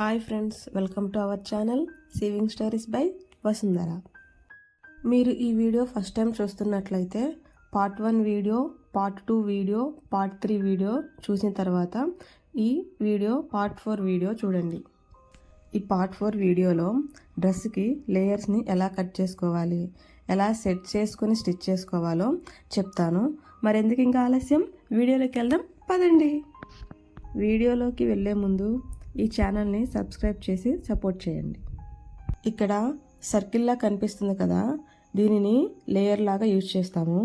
Hi friends, welcome to our channel saving stories by Vasundhara. మీరు ఈ video first time చూస్తున్నట్లయితే part 1 video, part 2 video, part 3 video చూసిన తర్వాత ఈ వీడియో పార్ట్ 4 వీడియో చూడండి. ఈ పార్ట్ 4 వీడియోలో డ్రెస్కి లేయర్స్ని ఎలా కట్ చేసుకోవాలి, ఎలా సెట్ చేసుకుని స్టిచ్ చేసుకోవాలో చెప్తాను. మరెందుకు ఇంకా ఆలస్యం, వీడియోలోకి వెళ్దాం పదండి. వీడియోలోకి వెళ్ళే ముందు ఈ ఛానల్ని సబ్స్క్రైబ్ చేసి సపోర్ట్ చేయండి. ఇక్కడ సర్కిల్లా కనిపిస్తుంది కదా, దీనిని లేయర్ లాగా యూజ్ చేస్తాము.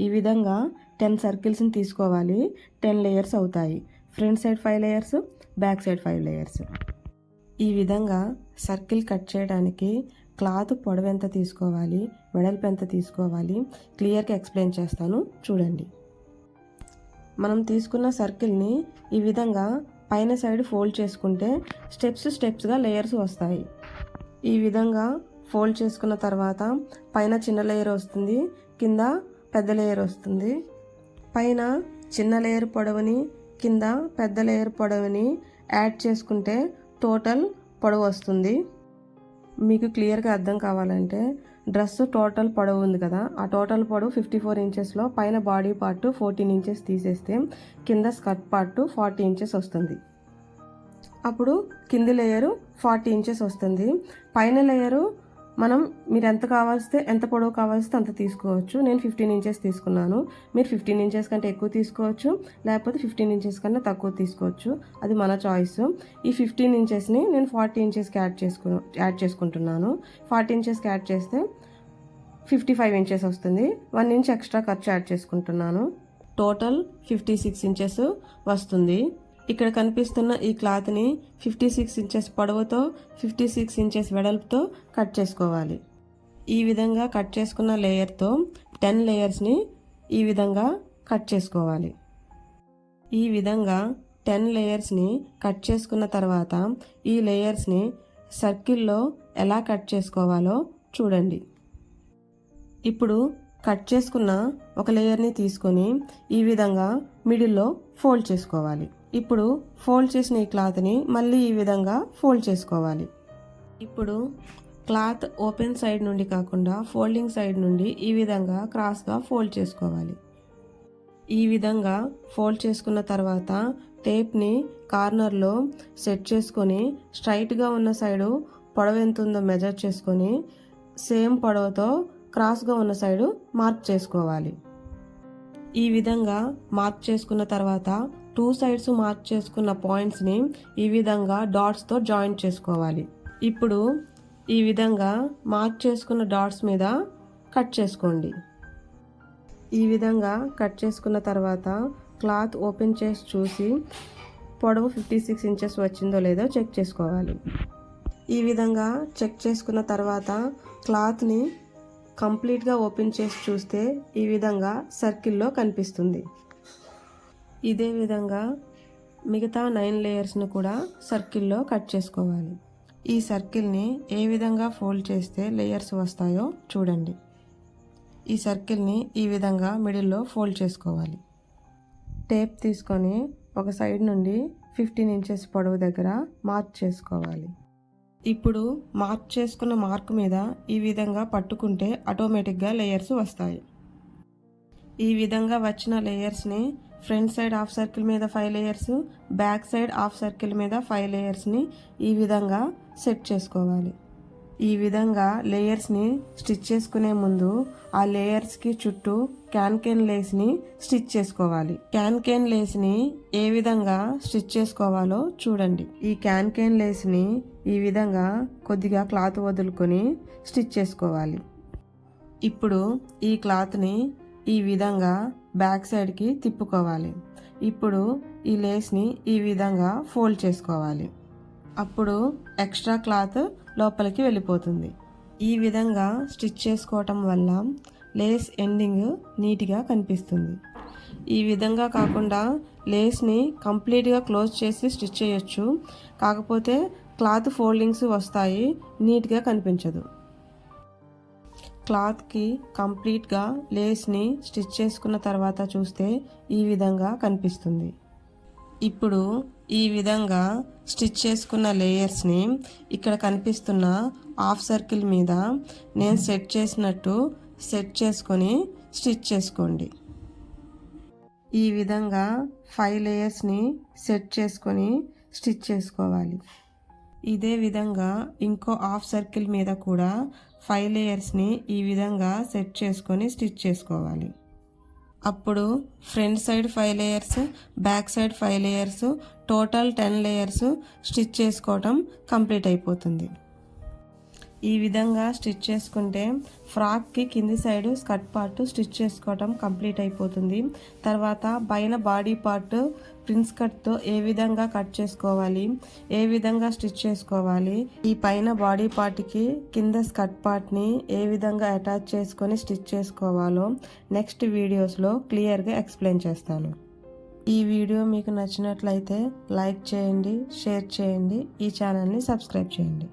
ఈ విధంగా 10 సర్కిల్స్ని తీసుకోవాలి. 10 లేయర్స్ అవుతాయి. Front side 5 layers, back side 5 layers. ఈ విధంగా సర్కిల్ కట్ చేయడానికి క్లాత్ పొడవు ఎంత తీసుకోవాలి, వెడల్పు ఎంత తీసుకోవాలి క్లియర్గా ఎక్స్ప్లెయిన్ చేస్తాను, చూడండి. మనం తీసుకున్న సర్కిల్ని ఈ విధంగా పైన సైడ్ ఫోల్డ్ చేసుకుంటే స్టెప్స్గా లేయర్స్ వస్తాయి. ఈ విధంగా ఫోల్డ్ చేసుకున్న తర్వాత పైన చిన్న లేయర్ వస్తుంది, కింద పెద్ద లేయర్ వస్తుంది. పైన చిన్న లేయర్ పొడవుని, కింద పెద్ద లేయర్ పొడవుని యాడ్ చేసుకుంటే టోటల్ పొడవు వస్తుంది. మీకు క్లియర్గా అర్థం కావాలంటే డ్రెస్ టోటల్ పొడవు ఉంది కదా, ఆ టోటల్ పొడవు 54 ఇంచెస్లో పైన బాడీ పార్ట్ 14 ఇంచెస్ తీసేస్తే కింద స్కర్ట్ పార్ట్ 40 ఇంచెస్ వస్తుంది. అప్పుడు కింది లేయరు 40 ఇంచెస్ వస్తుంది. పైన లేయరు మీరు ఎంత పొడవు కావాల్స్తే అంత తీసుకోవచ్చు. నేను 15 ఇంచెస్ తీసుకున్నాను. మీరు 15 ఇంచెస్ కంటే ఎక్కువ తీసుకోవచ్చు, లేకపోతే 15 ఇంచెస్ కన్నా తక్కువ తీసుకోవచ్చు. అది మన చాయిస్. ఈ 15 ఇంచెస్ని నేను 40 ఇంచెస్కి యాడ్ చేసుకుంటున్నాను. 40 ఇంచెస్కి యాడ్ చేస్తే 55 ఇంచెస్ వస్తుంది. 1 ఇంచ్ ఎక్స్ట్రా ఖర్చు యాడ్ చేసుకుంటున్నాను. టోటల్ 56 ఇంచెస్ వస్తుంది. ఇక్కడ కనిపిస్తున్న ఈ క్లాత్ని 56 ఇంచెస్ పొడవుతో 56 ఇంచెస్ వెడల్పుతో కట్ చేసుకోవాలి. ఈ విధంగా కట్ చేసుకున్న లేయర్తో 10 లేయర్స్ని ఈ విధంగా కట్ చేసుకోవాలి. ఈ విధంగా 10 లేయర్స్ని కట్ చేసుకున్న తర్వాత ఈ లేయర్స్ని సర్కిల్లో ఎలా కట్ చేసుకోవాలో చూడండి. ఇప్పుడు కట్ చేసుకున్న ఒక లేయర్ని తీసుకొని ఈ విధంగా మిడిల్లో ఫోల్డ్ చేసుకోవాలి. ఇప్పుడు ఫోల్డ్ చేసిన ఈ క్లాత్ని మళ్ళీ ఈ విధంగా ఫోల్డ్ చేసుకోవాలి. ఇప్పుడు క్లాత్ ఓపెన్ సైడ్ నుండి కాకుండా ఫోల్డింగ్ సైడ్ నుండి ఈ విధంగా క్రాస్గా ఫోల్డ్ చేసుకోవాలి. ఈ విధంగా ఫోల్డ్ చేసుకున్న తర్వాత టేప్ని కార్నర్లో సెట్ చేసుకొని స్ట్రైట్గా ఉన్న సైడు పొడవు ఎంత ఉందో మెజర్ చేసుకొని సేమ్ పొడవుతో క్రాస్గా ఉన్న సైడు మార్క్ చేసుకోవాలి. ఈ విధంగా మార్క్ చేసుకున్న తర్వాత 2 సైడ్స్ మార్క్ చేసుకున్న పాయింట్స్ని ఈ విధంగా డాట్స్తో జాయింట్ చేసుకోవాలి. ఇప్పుడు ఈ విధంగా మార్క్ చేసుకున్న డాట్స్ మీద కట్ చేసుకోండి. ఈ విధంగా కట్ చేసుకున్న తర్వాత క్లాత్ ఓపెన్ చేసి చూసి పొడవు 56 ఇంచెస్ వచ్చిందో లేదో చెక్ చేసుకోవాలి. ఈ విధంగా చెక్ చేసుకున్న తర్వాత క్లాత్ని కంప్లీట్గా ఓపెన్ చేసి చూస్తే ఈ విధంగా సర్కిల్లో కనిపిస్తుంది. ఇదే విధంగా మిగతా 9 లేయర్స్ను కూడా సర్కిల్లో కట్ చేసుకోవాలి. ఈ సర్కిల్ని ఏ విధంగా ఫోల్డ్ చేస్తే లేయర్స్ వస్తాయో చూడండి. ఈ సర్కిల్ని ఈ విధంగా మిడిల్లో ఫోల్డ్ చేసుకోవాలి. టేప్ తీసుకొని ఒక సైడ్ నుండి 15 ఇంచెస్ పొడవు దగ్గర మార్క్ చేసుకోవాలి. ఇప్పుడు మార్క్ చేసుకున్న మార్క్ మీద ఈ విధంగా పట్టుకుంటే ఆటోమేటిక్గా లేయర్స్ వస్తాయి. ఈ విధంగా వచ్చిన లేయర్స్ని ఫ్రంట్ సైడ్ హాఫ్ సర్కిల్ మీద 5 layers, back side half circle మీద 5 లేయర్స్ని ఈ విధంగా సెట్ చేసుకోవాలి. ఈ విధంగా లేయర్స్ని స్టిచ్ చేసుకునే ముందు ఆ లేయర్స్కి చుట్టూ క్యాన్ లేస్ని స్టిచ్ చేసుకోవాలి. క్యాన్ లేస్ని ఏ విధంగా స్టిచ్ చేసుకోవాలో చూడండి. ఈ క్యాన్ లేస్ని ఈ విధంగా కొద్దిగా క్లాత్ వదులుకొని స్టిచ్ చేసుకోవాలి. ఇప్పుడు ఈ క్లాత్ని ఈ విధంగా బ్యాక్ సైడ్కి తిప్పుకోవాలి. ఇప్పుడు ఈ లేస్ని ఈ విధంగా ఫోల్డ్ చేసుకోవాలి. అప్పుడు ఎక్స్ట్రా క్లాత్ లోపలికి వెళ్ళిపోతుంది. ఈ విధంగా స్టిచ్ చేసుకోవటం వల్ల లేస్ ఎండింగ్ నీట్గా కనిపిస్తుంది. ఈ విధంగా కాకుండా లేస్ని కంప్లీట్గా క్లోజ్ చేసి స్టిచ్ చేయొచ్చు, కాకపోతే క్లాత్ ఫోల్డింగ్స్ వస్తాయి, నీట్గా కనిపించదు. క్లాత్కి కంప్లీట్గా లేస్ని స్టిచ్ చేసుకున్న తర్వాత చూస్తే ఈ విధంగా కనిపిస్తుంది. ఇప్పుడు ఈ విధంగా స్టిచ్ చేసుకున్న లేయర్స్ని ఇక్కడ కనిపిస్తున్న హాఫ్ సర్కిల్ మీద నేను సెట్ చేసినట్టు సెట్ చేసుకొని స్టిచ్ చేసుకోండి. ఈ విధంగా 5 లేయర్స్ని సెట్ చేసుకొని స్టిచ్ చేసుకోవాలి. ఇదే విధంగా ఇంకో హాఫ్ సర్కిల్ మీద కూడా 5 లేయర్స్ని ఈ విధంగా సెట్ చేసుకొని స్టిచ్ చేసుకోవాలి. అప్పుడు front side 5 layers, back side 5 layers, total 10 layers stitch చేసుకోవటం కంప్లీట్ అయిపోతుంది. ఈ విధంగా స్టిచ్ చేసుకుంటే ఫ్రాక్కి కింది సైడ్ స్కర్ట్ పార్ట్ స్టిచ్ చేసుకోవటం కంప్లీట్ అయిపోతుంది. తర్వాత పైన బాడీ పార్ట్ ప్రిన్స్ కట్తో ఏ విధంగా కట్ చేసుకోవాలి, ఏ విధంగా స్టిచ్ చేసుకోవాలి, ఈ పైన బాడీ పార్ట్కి కింద స్కర్ట్ పార్ట్ని ఏ విధంగా అటాచ్ చేసుకొని స్టిచ్ చేసుకోవాలో నెక్స్ట్ వీడియోస్లో క్లియర్గా ఎక్స్ప్లెయిన్ చేస్తాను. ఈ వీడియో మీకు నచ్చినట్లయితే లైక్ చేయండి, షేర్ చేయండి, ఈ ఛానల్ని సబ్స్క్రైబ్ చేయండి.